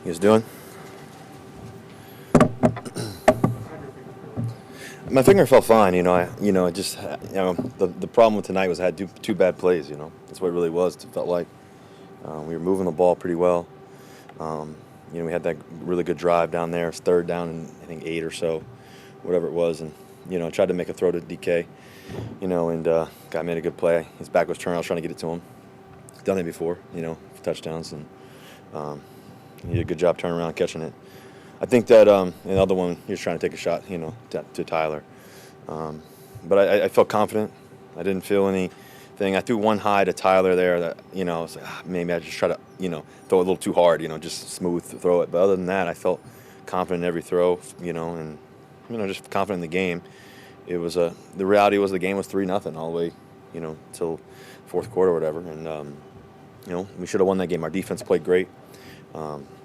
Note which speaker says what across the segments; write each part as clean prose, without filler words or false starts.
Speaker 1: You guys doing? My finger felt fine. The problem with tonight was I had two bad plays. That's what it really was. It felt like we were moving the ball pretty well. We had that really good drive down there. It's third down and I think 8 or so, whatever it was, and I tried to make a throw to DK. And guy made a good play. His back was turned. I was trying to get it to him. Done it before, touchdowns, and he did a good job turning around catching it. I think that the other one, he was trying to take a shot, to Tyler. But I felt confident. I didn't feel anything. I threw one high to Tyler there that, I was like, maybe I just try to, throw it a little too hard, just smooth throw it. But other than that, I felt confident in every throw, and, just confident in the game. It was the reality was the game was 3-0 all the way, till fourth quarter or whatever. And, we should have won that game. Our defense played great.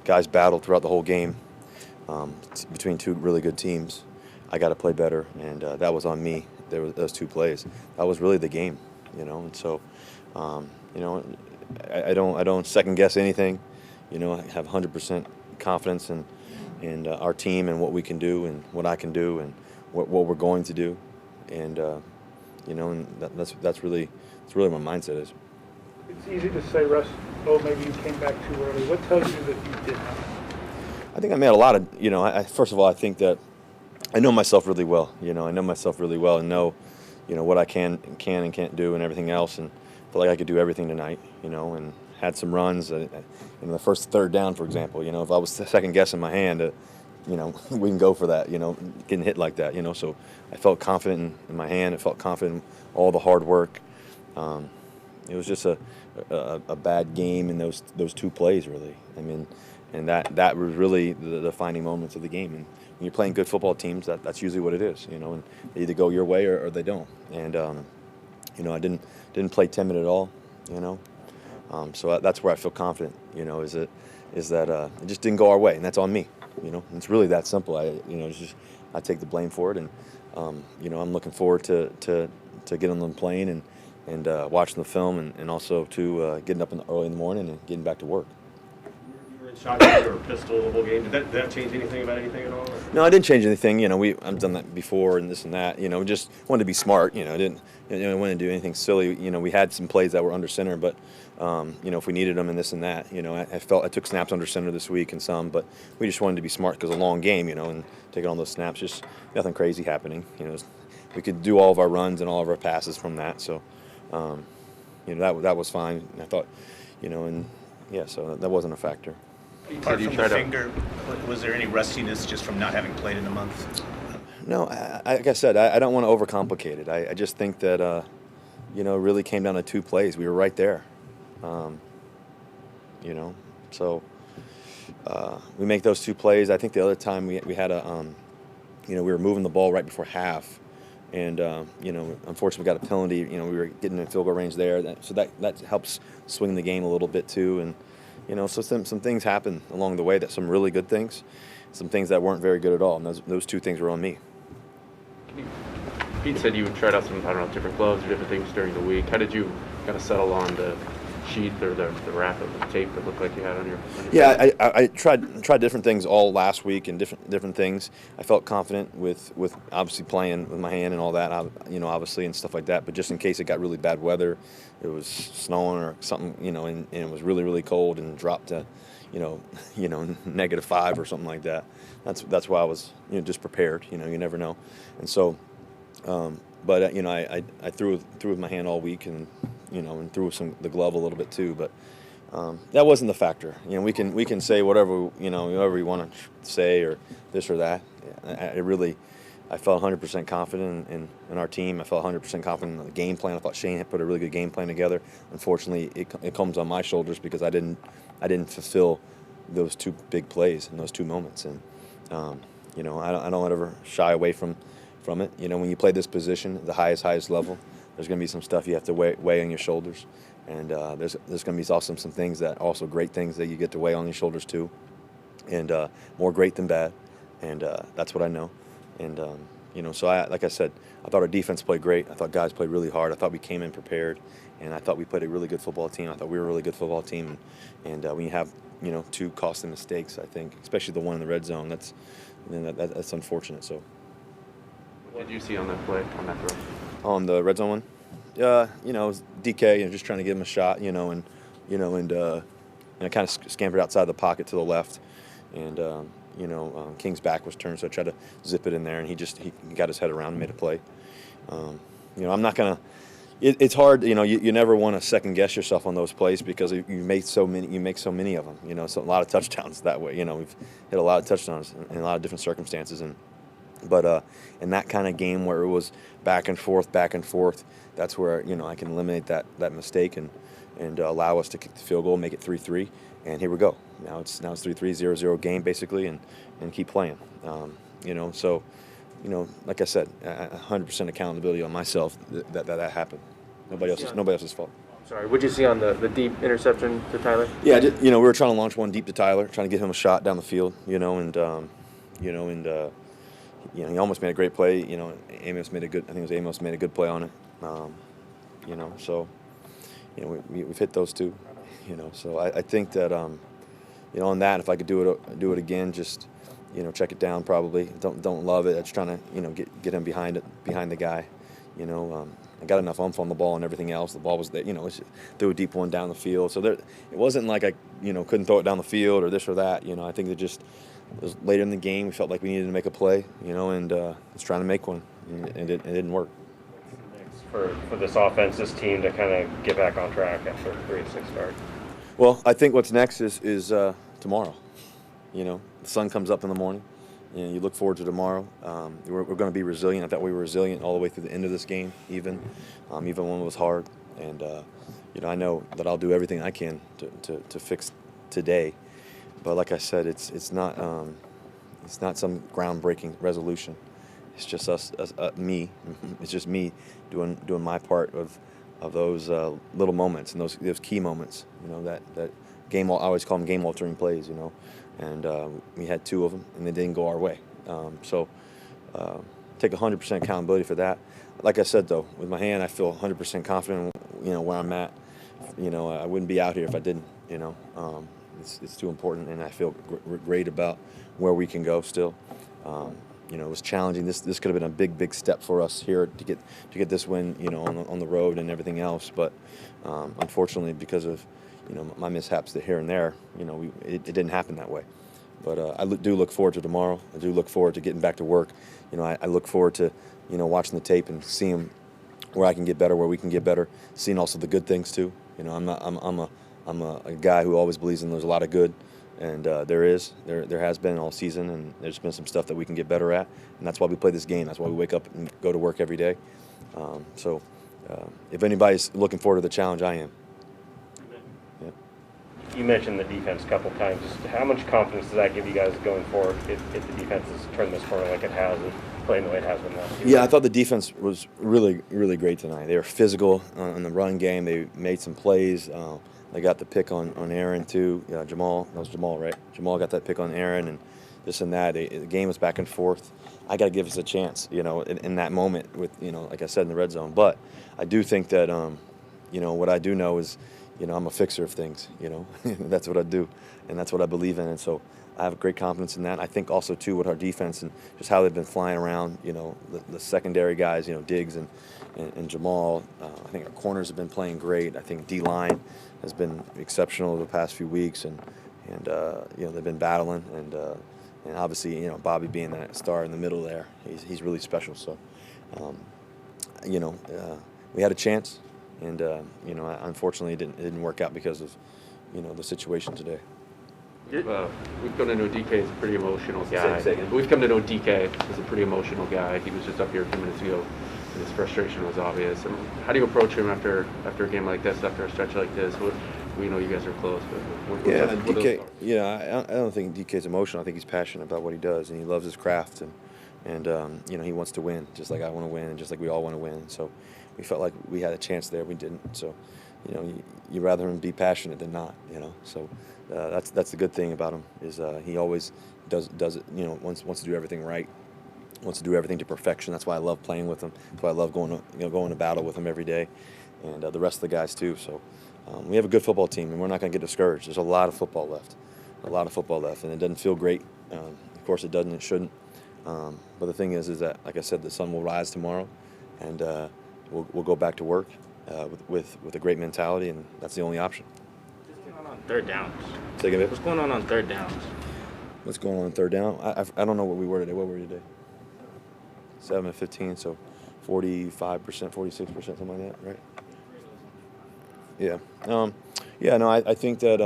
Speaker 1: Guys battled throughout the whole game. Between two really good teams, I got to play better, and that was on me. There were those two plays. That was really the game, And so, I don't second guess anything. I have 100% confidence in our team and what we can do and what I can do and what we're going to do, and and that's really my mindset is.
Speaker 2: It's easy to say, Russ, maybe you came back too early. What tells you that you did not?
Speaker 1: I think I made a lot of, first of all, I think that I know myself really well. I know myself really well and know, what I can and can't do and everything else, and feel like I could do everything tonight, and had some runs. The first third down, for example, if I was second guessing my hand, we can go for that, getting hit like that, So I felt confident in my hand. I felt confident in all the hard work. It was just a bad game in those two plays, really. And that was really the defining moments of the game. And when you're playing good football teams, that's usually what it is, and they either go your way or they don't. And I didn't play timid at all, So that's where I feel confident, is that it just didn't go our way, and that's on me, It's really that simple. I take the blame for it, and I'm looking forward to getting on the plane and watching the film, and also to getting up early in the morning and getting back to work.
Speaker 3: Shotgun or pistol the whole game. Did that change anything about anything at all? Or?
Speaker 1: No, I didn't change anything. I've done that before and this and that. Just wanted to be smart. I didn't want to do anything silly. We had some plays that were under center, but if we needed them and this and that, I felt I took snaps under center this week and some, but we just wanted to be smart because a long game, and taking on those snaps, just nothing crazy happening. We could do all of our runs and all of our passes from that. So, that was fine. I thought, so that wasn't a factor.
Speaker 4: Apart from the finger, was there any rustiness just from not having played in a month?
Speaker 1: No, like I said, I don't want to overcomplicate it. I just think that, it really came down to two plays. We were right there, So we make those two plays. I think the other time we had we were moving the ball right before half, and unfortunately we got a penalty. We were getting in field goal range there, so that helps swing the game a little bit too, and. So some things happened along the way, some really good things, some things that weren't very good at all, and those two things were on me.
Speaker 5: Pete said you would try out some, different gloves or different things during the week. How did you kind of settle on the sheath or the wrap of the tape that looked like you had on your
Speaker 1: Yeah, I tried different things all last week and different things. I felt confident with obviously playing with my hand and all that, obviously, and stuff like that. But just in case it got really bad weather, it was snowing or something, and it was really, really cold and dropped to, -5 or something like that. That's why I was, just prepared. You never know. And so, but I threw with my hand all week and threw the glove a little bit too. But that wasn't the factor. We can say whatever we want to say or this or that. I felt 100% confident in our team. I felt 100% confident in the game plan. I thought Shane had put a really good game plan together. Unfortunately, it comes on my shoulders because I didn't fulfill those two big plays in those two moments. And I don't ever shy away from it. When you play this position at the highest level, there's going to be some stuff you have to weigh on your shoulders, and there's going to be also some things also great things that you get to weigh on your shoulders too, and more great than bad, and that's what I know. And, so like I said, I thought our defense played great. I thought guys played really hard. I thought we came in prepared, and I thought we played a really good football team. I thought we were a really good football team. And when you have two costly mistakes. I think, especially the one in the red zone. That's unfortunate. So.
Speaker 5: What did you see on that play, on that throw?
Speaker 1: On the red zone one, it was DK, just trying to give him a shot, and I kind of scampered outside the pocket to the left, and King's back was turned, so I tried to zip it in there, and he got his head around and made a play. I'm not gonna. It's hard, you never want to second guess yourself on those plays because you make so many of them. So a lot of touchdowns that way. We've hit a lot of touchdowns in a lot of different circumstances, but in that kind of game where it was back and forth, that's where I can eliminate that mistake and allow us to kick the field goal, make it 3-3, and here we go. Now it's 3-3, 0-0 game basically, and keep playing. So. Like I said, 100% accountability on myself that happened. Nobody else's fault.
Speaker 6: Sorry, what'd you see on the deep interception to Tyler?
Speaker 1: Yeah, we were trying to launch one deep to Tyler, trying to give him a shot down the field, he almost made a great play. Amos made a good play on it. So we've hit those two. So I think that on that, if I could do it again, just. Check it down probably. Don't love it. Just trying to get him behind the guy. I got enough oomph on the ball and everything else. The ball was there. Threw a deep one down the field. So it wasn't like I couldn't throw it down the field or this or that. I think it was later in the game. We felt like we needed to make a play. And was trying to make one, and it didn't work.
Speaker 7: For this offense, this team to kind of get back on track after a 3-6 start.
Speaker 1: Well, I think what's next is tomorrow. The sun comes up in the morning. You look forward to tomorrow. We're going to be resilient. I thought we were resilient all the way through the end of this game, even when it was hard. And I know that I'll do everything I can to fix today. But like I said, it's not some groundbreaking resolution. It's just me. It's just me doing my part of those little moments and those key moments. That game. I always call them game-altering plays. And we had two of them, and they didn't go our way. Take 100% accountability for that. Like I said, though, with my hand, I feel 100% confident, where I'm at. I wouldn't be out here if I didn't, It's too important, and I feel great about where we can go still. It was challenging. This could have been a big step for us here to get this win, on the road and everything else. But unfortunately, because of my mishaps here and there, it didn't happen that way. But I do look forward to tomorrow. I do look forward to getting back to work. I look forward to, watching the tape and seeing where I can get better, where we can get better. Seeing also the good things too. I'm a guy who always believes there's a lot of good, and there has been all season, and there's been some stuff that we can get better at, and that's why we play this game. That's why we wake up and go to work every day. If anybody's looking forward to the challenge, I am.
Speaker 7: You mentioned the defense a couple times. Just how much confidence does that give you guys going forward if the defense has turned this corner like it has and playing the way it has been last year?
Speaker 1: Yeah, I thought the defense was really, really great tonight. They were physical on the run game. They made some plays. They got the pick on Aaron, too. Jamal. That was Jamal, right? Jamal got that pick on Aaron and this and that. The game was back and forth. I got to give us a chance, in that moment with, like I said, in the red zone. But I do think that, what I do know is, I'm a fixer of things, That's what I do, and that's what I believe in. And so I have great confidence in that. I think also, too, with our defense and just how they've been flying around, the secondary guys, Diggs and Jamal. I think our corners have been playing great. I think D-line has been exceptional the past few weeks, and they've been battling. And obviously, Bobby being that star in the middle there, he's really special. So, we had a chance. And unfortunately, it didn't work out because of, the situation today.
Speaker 5: We've come to know DK as a pretty emotional guy.
Speaker 1: Say again.
Speaker 5: We've come to know DK as a pretty emotional guy. He was just up here a few minutes ago, and his frustration was obvious. And how do you approach him after a game like this, after a stretch like this? We know you guys are close, but
Speaker 1: DK. Yeah, I don't think DK's emotional. I think he's passionate about what he does, and he loves his craft, and he wants to win, just like I want to win, and just like we all want to win. So we felt like we had a chance there. We didn't. So, you rather him be passionate than not. So that's the good thing about him is he always does it. Wants to do everything right. Wants to do everything to perfection. That's why I love playing with him. That's why I love going to battle with him every day, and the rest of the guys too. So we have a good football team, and we're not going to get discouraged. There's a lot of football left, and it doesn't feel great. Of course, it doesn't. It shouldn't. But the thing is that, like I said, the sun will rise tomorrow, and we'll go back to work with a great mentality, and that's the only option.
Speaker 8: What's going on third downs?
Speaker 1: Say again, babe?
Speaker 8: What's going on third downs?
Speaker 1: What's going on third down? I don't know what we were today. What were we today? 7 of 15, so 45%, 46%, something like that, right? Yeah. No, I think that,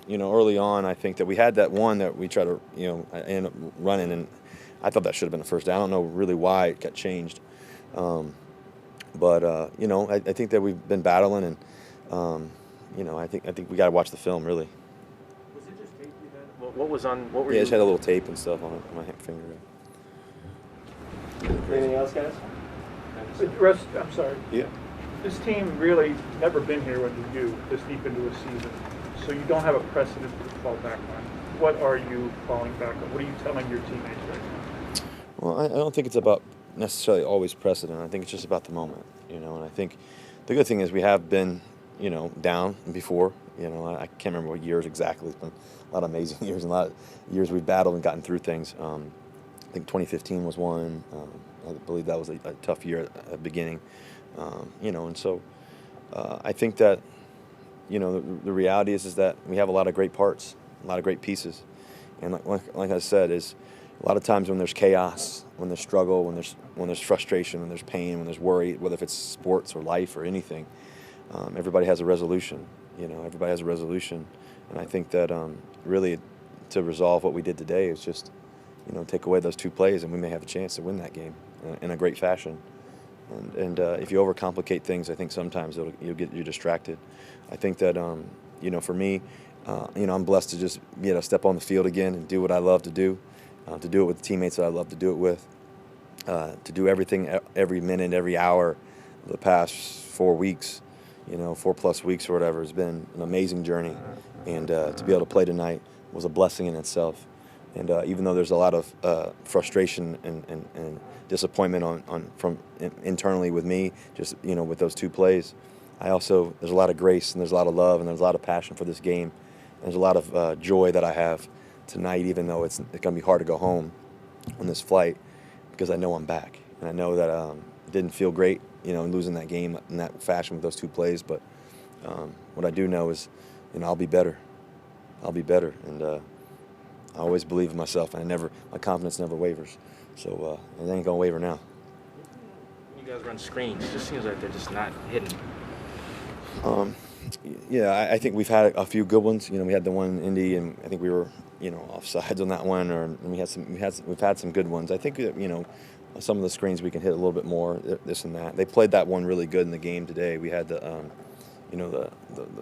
Speaker 1: early on, I think that we had that one that we tried to, end up running, and I thought that should have been a first down. I don't know really why it got changed. But I think that we've been battling, and, I think we got to watch the film, really.
Speaker 6: Was it just tape you had? What was on? What were
Speaker 1: Yeah, I
Speaker 6: you?
Speaker 1: just had a little tape and stuff on my finger.
Speaker 7: Anything else, guys?
Speaker 2: Russ, I'm sorry.
Speaker 1: Yeah.
Speaker 2: This team really never been here when you do, this deep into a season. So you don't have a precedent to fall back on. What are you falling back on? What are you telling your teammates right now?
Speaker 1: Well, I don't think it's about necessarily always precedent. I think it's just about the moment, and I think the good thing is we have been, down before. I can't remember what years exactly. It's been a lot of amazing years and a lot of years we've battled and gotten through things. I think 2015 was one. I believe that was a tough year at the beginning. And so I think that, the reality is that we have a lot of great parts, a lot of great pieces. And like I said, is a lot of times when there's chaos, when there's struggle, when there's frustration, when there's pain, when there's worry, whether if it's sports or life or anything, everybody has a resolution. Everybody has a resolution. And I think that really to resolve what we did today is just, take away those 2 plays, and we may have a chance to win that game in a great fashion. And if you overcomplicate things, I think sometimes you'll get you distracted. I think that, for me, I'm blessed to just step on the field again and do what I love to do it with the teammates that I love to do it with, to do everything every minute, every hour of the past 4 weeks, 4+ weeks or whatever. Has been an amazing journey. And to be able to play tonight was a blessing in itself. And even though there's a lot of frustration and disappointment from internally with me, just with those 2 plays, there's a lot of grace, and there's a lot of love, and there's a lot of passion for this game. And there's a lot of joy that I have tonight, even though it's going to be hard to go home on this flight, because I know I'm back, and I know that it didn't feel great, in losing that game in that fashion with those 2 plays. But what I do know is, I'll be better. I'll be better, and I always believe in myself, and my confidence never wavers. So it ain't gonna waver now.
Speaker 8: You guys run screens. It just seems like they're just not hitting.
Speaker 1: Yeah, I think we've had a few good ones. We had the one in Indy, and I think we were, offsides on that one, we've had some good ones. I think that, some of the screens we can hit a little bit more, this and that. They played that one really good in the game today. We had the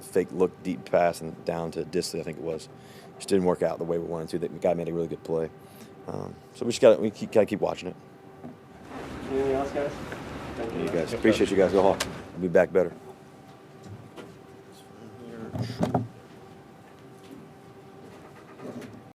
Speaker 1: fake look deep pass and down to Disley, I think it was. Just didn't work out the way we wanted to. The guy made a really good play. So we gotta keep watching it.
Speaker 7: Anything else, guys?
Speaker 1: Thank you guys. Appreciate you guys. Go Hawks. We'll be back better.